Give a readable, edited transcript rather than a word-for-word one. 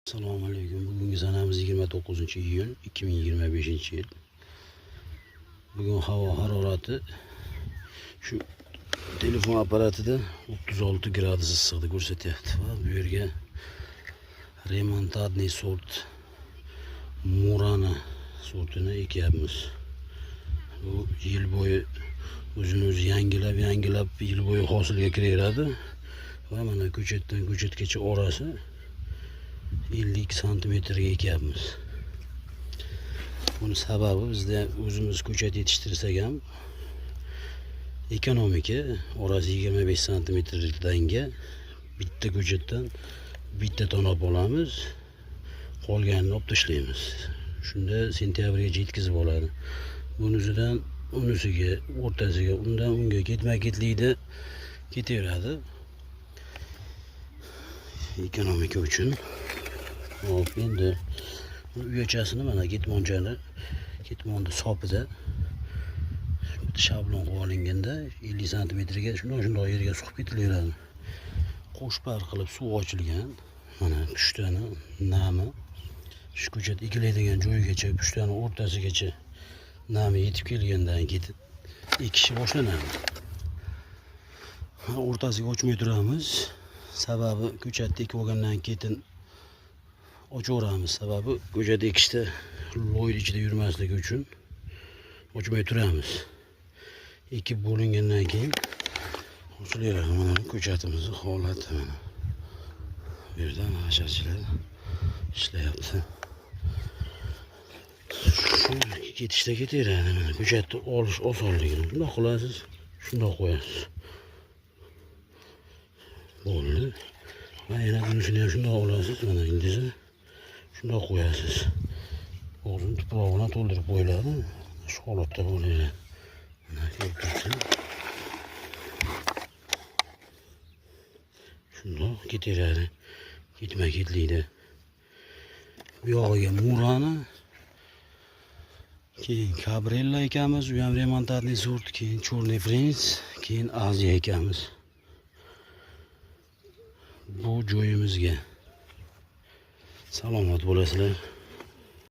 Assalomu alaykum. Bugungi sanamiz 29-iyun 2025-yil. Bugun havo harorati shu telefon apparatida 36 gradus issiqni ko'rsatyapti va bu yerga remontadniy sort Murana sortini ekyapmiz. Bu yil bo'yi o'zini yangilab yil bo'yi hosilga kiraveradi va mana ko'chatdan ko'chatgacha orasi 50 santimetrga ekyapmiz. Buni sababi bizda o'zimiz ko'chat yetishtirsak ham ekonomika, orasi 25 santimetrga bitta ko'chatdan bitta tonop olamiz, qolganini olib tashlaymiz. Shunda sentyabrgacha yetkazib oladi. Bunisidan unisiga, o'rtasiga, undan unga ketma-ketlikda ketaveradi. Ekonomika uchun. Hop, endi uyachasini mana ketmonni sopida shablon qilib olinganda 50 santimetrga shundoq yerga suqib ketilaveradi. Qo'shpar qilib suv ochilgan. Mana pushtani nami shu ko'chat ekilaydigan joyigacha, pushtani o'rtasigacha nami yetib kelgandan keyin ekish boshlanadi. O'rtasiga ochmay turamiz. Sababi ko'chatni ekib olgandan keyin ochaveramiz. Sababi ko'chat ekishda loy ichida yurmasligi uchun ochmay turamiz. Ekib bo'lingandan keyin ochilaveradi. Mana ko'chatimizning holati mana. Bu yerda hasharchilar ishlayapti. Shu ketishda ketaveradi. Mana ko'chatni olish osonligini shundoq qilasiz, shundoq qo'yasiz. Bo'ldi. Va yana bunisini ham shundoq olasiz, mana ildizi shundoq qo'yasiz. O'zini tuprog'ini to'ldirib qo'yiladi. Shu holatda bo'ladi. Mana ko'rib turibsiz. Shundoq ketaveradi. Ketma-ketlikda. Bu yog'iga Murana, keyin Cabrella ekamiz, u ham remontadniy sort, keyin Chorniy Prince, keyin Aziya ekamiz. Bu joyimizga salomat bo'lasizlar.